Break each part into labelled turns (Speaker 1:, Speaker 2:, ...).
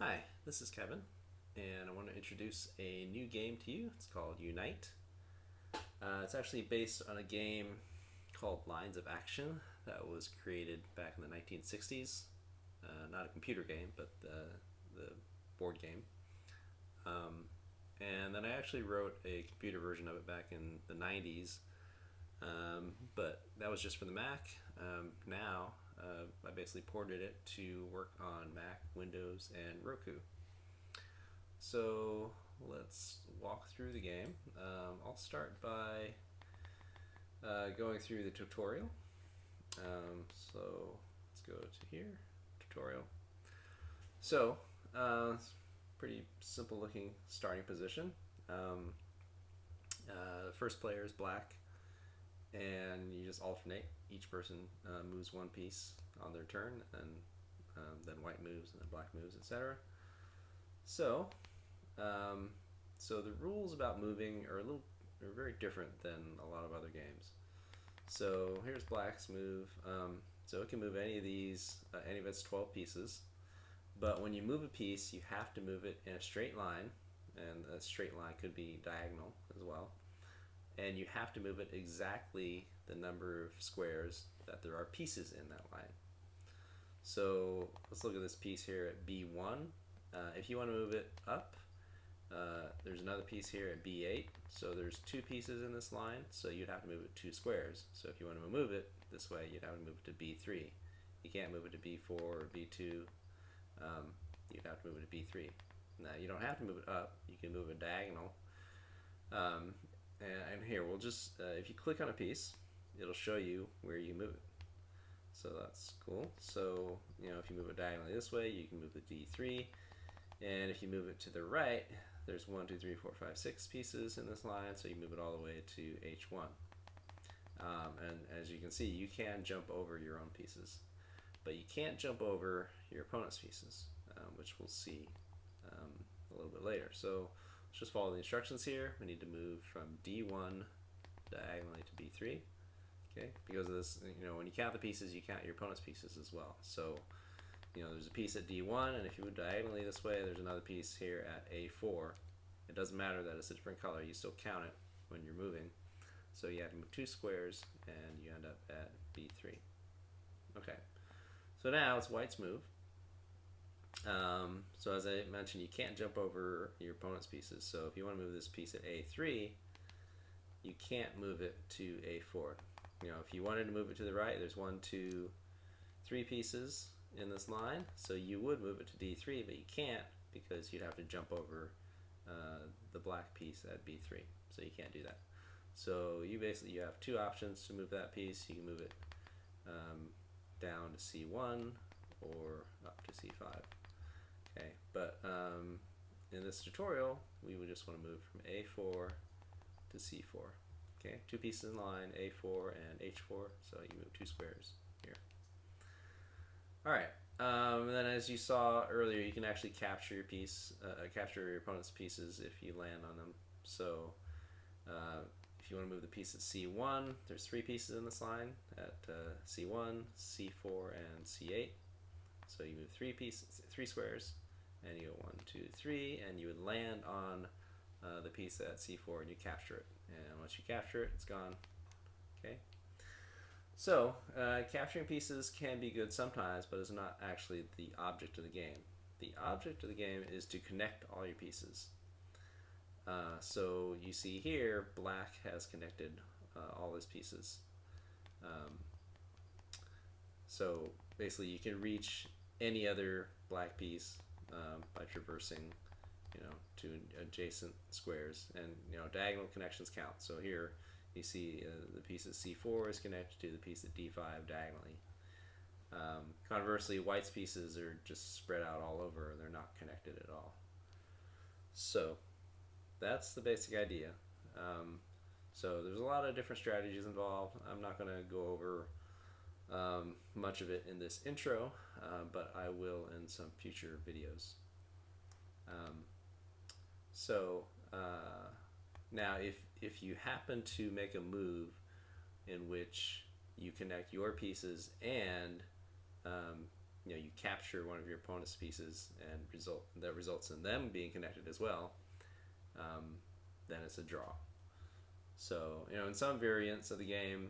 Speaker 1: Hi, this is Kevin, and I want to introduce a new game to you. It's called Unite. It's actually based on a game called Lines of Action that was created back in the 1960s. Not a computer game, but the board game. Um, and then I actually wrote a computer version of it back in the 90s, but that was just for the Mac. Now I basically ported it to work on Mac, Windows, and Roku. So let's walk through the game. I'll start by going through the tutorial. So let's go to here, tutorial. So it's pretty simple looking starting position. Um, the first player is black, and you just alternate. Each person moves one piece on their turn, and then white moves, and then black moves, etc. So, um, so the rules about moving are very different than a lot of other games. So here's black's move. So it can move any of these, any of its 12 pieces. But when you move a piece, you have to move it in a straight line, and a straight line could be diagonal as well. And you have to move it exactly the number of squares that there are pieces in that line. So let's look at this piece here at B1. If you want to move it up, there's another piece here at B8. So there's two pieces in this line, so you'd have to move it two squares. So if you want to move it this way, you'd have to move it to B3. You can't move it to B4 or B2. You'd have to move it to B3. Now you don't have to move it up. You can move it diagonal. And here we'll just if you click on a piece, it'll show you where you move it. So that's cool. So if you move it diagonally this way, you can move it to D3, and if you move it to the right, there's 1, 2, 3, 4, 5, 6 pieces in this line, so you move it all the way to H1. And as you can see, you can jump over your own pieces, but you can't jump over your opponent's pieces, which we'll see a little bit later. So let's just follow the instructions here. We need to move from D1 diagonally to B3. Okay, because of this, when you count the pieces, you count your opponent's pieces as well. So, there's a piece at D1, and if you move diagonally this way, there's another piece here at A4. It doesn't matter that it's a different color, you still count it when you're moving. So you have to move two squares, and you end up at B3. Okay, so now it's white's move. So as I mentioned, you can't jump over your opponent's pieces. So if you want to move this piece at A3, you can't move it to A4. If you wanted to move it to the right, there's 1, 2, 3 pieces in this line, so you would move it to D3, but you can't because you'd have to jump over the black piece at B3, so you can't do that. So you have two options to move that piece. You can move it down to C1 or up to C5. Okay, but in this tutorial, we would just want to move from A4 to C4. Okay, two pieces in line, A4 and H4, so you move two squares here. Alright, and then as you saw earlier, you can actually capture your capture your opponent's pieces if you land on them. So if you want to move the piece at C1, there's three pieces in this line at C1, C4, and C8. So you move three squares, and you go 1, 2, 3, and you would land on the piece at C4, and you capture it. And once you capture it, it's gone. Okay. So capturing pieces can be good sometimes, but it's not actually the object of the game. The object of the game is to connect all your pieces. So you see here, black has connected all his pieces. So basically, you can reach any other black piece by traversing to adjacent squares, and diagonal connections count. So here you see the piece at C4 is connected to the piece at D5 diagonally. Conversely, white's pieces are just spread out all over, and they're not connected at all. So that's the basic idea. So there's a lot of different strategies involved. I'm not going to go over much of it in this intro, but I will in some future videos. Now if you happen to make a move in which you connect your pieces and you capture one of your opponent's pieces and that results in them being connected as well, then it's a draw. So in some variants of the game,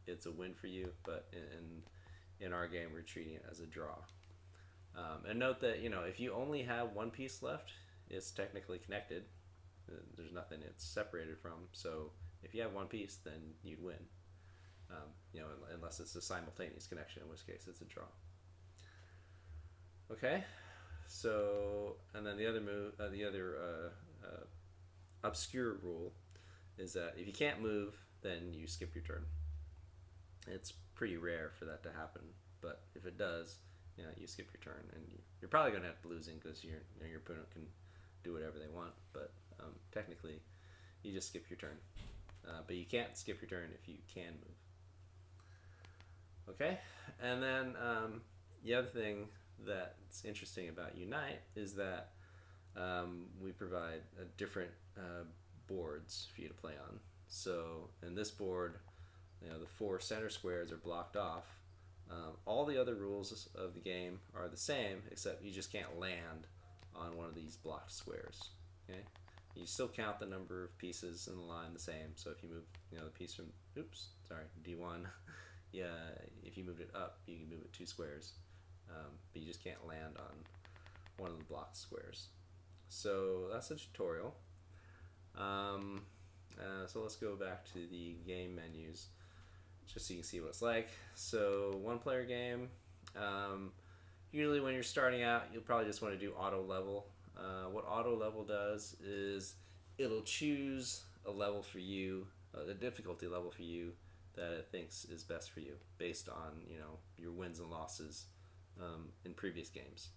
Speaker 1: it's a win for you, but in our game we're treating it as a draw. And note that if you only have one piece left, it's technically connected. There's nothing it's separated from. So if you have one piece, then you'd win. Unless it's a simultaneous connection, in which case it's a draw. Okay, so and then the other obscure rule is that if you can't move, then you skip your turn. It's pretty rare for that to happen, but if it does, you skip your turn, and you're probably going to have to losing because your opponent can do whatever they want. But technically, you just skip your turn. But you can't skip your turn if you can move. Okay, and then the other thing that's interesting about Unite is that we provide different boards for you to play on. So in this board, the 4 center squares are blocked off. All the other rules of the game are the same, except you just can't land on one of these blocked squares. Okay, you still count the number of pieces in the line the same. So if you move, the piece from D1, yeah, if you moved it up, you can move it 2 squares, but you just can't land on one of the blocked squares. So that's a tutorial. So let's go back to the game menus, just so you can see what it's like. So 1-player game. Usually when you're starting out, you'll probably just want to do auto level. What auto level does is it'll choose a level for you, a difficulty level for you that it thinks is best for you based on your wins and losses in previous games.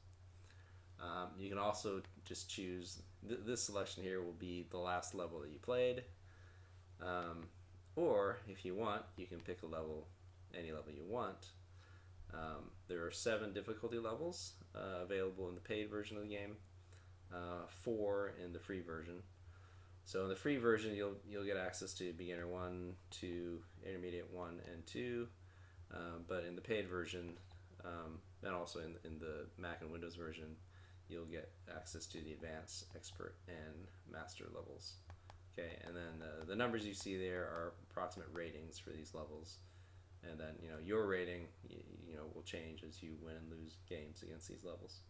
Speaker 1: You can also just choose this selection here will be the last level that you played, or if you want, you can pick a level, any level you want. There are 7 difficulty levels available in the paid version of the game, 4 in the free version. So in the free version, you'll get access to beginner 1, 2, intermediate 1, and 2. But in the paid version, and also in the Mac and Windows version, you'll get access to the advanced, expert, and master levels. Okay, and then the numbers you see there are approximate ratings for these levels, and then your rating will change as you win and lose games against these levels.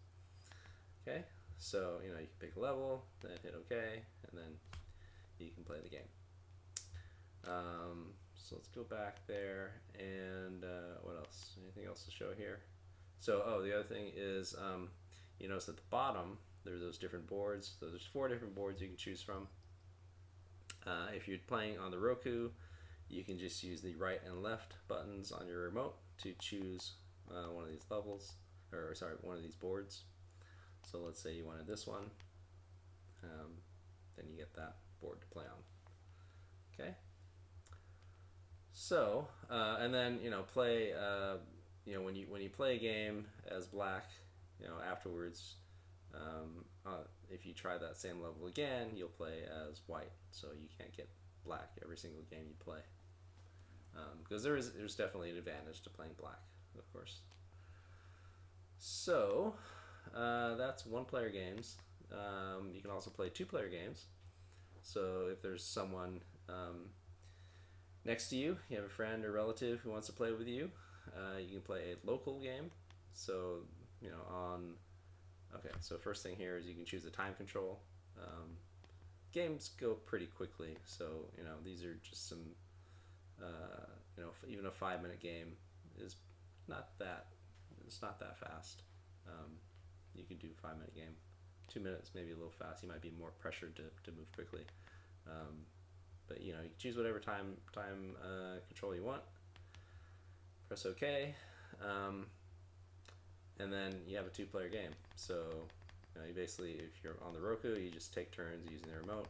Speaker 1: Okay, so you can pick a level, then hit OK, and then you can play the game. So let's go back there, and what else? Anything else to show here? So the other thing is you notice at the bottom there are those different boards. So there's 4 different boards you can choose from. If you're playing on the Roku, you can just use the right and left buttons on your remote to choose one of these levels, or sorry, one of these boards. So let's say you wanted this one, then you get that board to play on. Okay. So and then play when you play a game as black, afterwards. If you try that same level again, you'll play as white, so you can't get black every single game you play. Because there's definitely an advantage to playing black, of course. So that's 1-player games. You can also play 2-player games. So if there's someone next to you, you have a friend or relative who wants to play with you, you can play a local game. So okay, so first thing here is you can choose the time control. Games go pretty quickly, so these are just some even a 5-minute game is not that fast. You could do a 5-minute game. 2 minutes maybe a little fast. You might be more pressured to move quickly. But you can choose whatever time control you want. Press OK. And then you have a 2-player game. So you basically, if you're on the Roku, you just take turns using the remote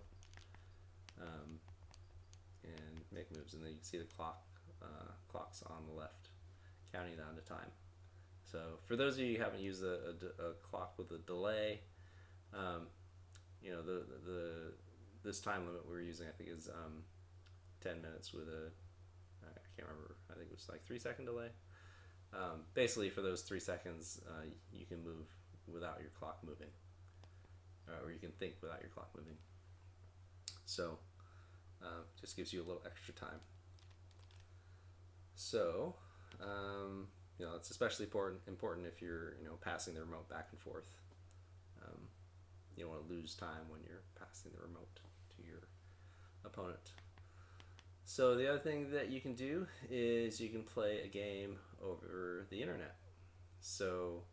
Speaker 1: and make moves, and then you can see the clocks on the left counting down to time. So for those of you who haven't used a clock with a delay, this time limit we're using, I think, is 10 minutes with I can't remember, I think it was like 3-second delay. Basically, for those 3 seconds, you can move without your clock moving, or you can think without your clock moving. So, just gives you a little extra time. So, it's especially important if you're passing the remote back and forth. You don't want to lose time when you're passing the remote to your opponent. So the other thing that you can do is you can play a game over the internet. So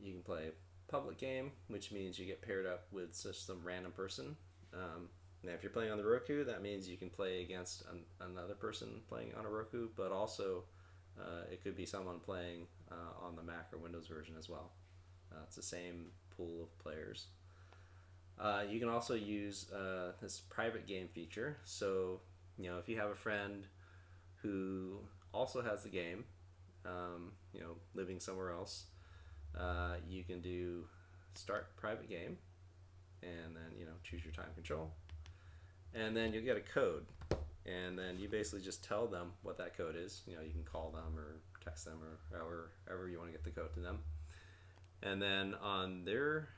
Speaker 1: you can play a public game, which means you get paired up with just some random person. Now, if you're playing on the Roku, that means you can play against another person playing on a Roku, but also it could be someone playing on the Mac or Windows version as well. It's the same pool of players. You can also use this private game feature. So, if you have a friend who also has the game, living somewhere else, you can do start private game, and then choose your time control, and then you'll get a code, and then you basically just tell them what that code is. You can call them or text them or however you want to get the code to them, and then on their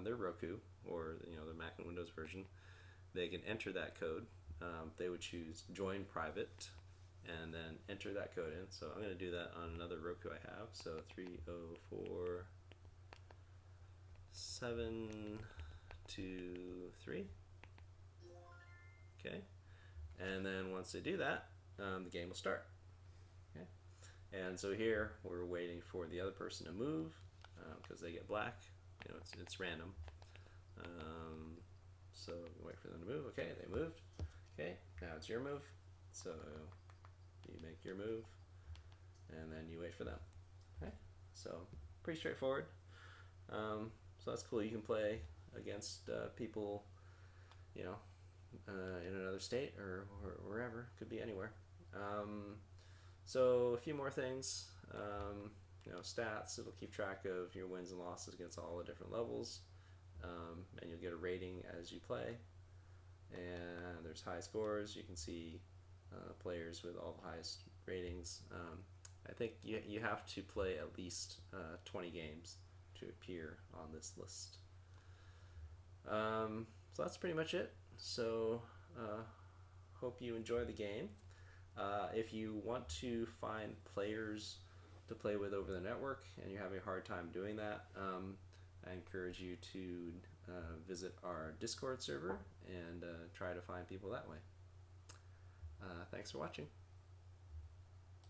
Speaker 1: Roku or the Mac and Windows version, they can enter that code. They would choose join private and then enter that code in. So I'm going to do that on another Roku I have. So 304723. Okay, and then once they do that, the game will start. Okay, and so here we're waiting for the other person to move because they get black. It's random. So wait for them to move. Okay, they moved. Okay, now it's your move. So you make your move, and then you wait for them. Okay, so pretty straightforward. So that's cool. You can play against people, in another state or wherever. Could be anywhere. So a few more things. Stats. It'll keep track of your wins and losses against all the different levels, and you'll get a rating as you play. And there's high scores. You can see players with all the highest ratings. I think you have to play at least 20 games to appear on this list. So that's pretty much it. So hope you enjoy the game. If you want to find players to play with over the network and you're having a hard time doing that, I encourage you to visit our Discord server and try to find people that way. Thanks for watching.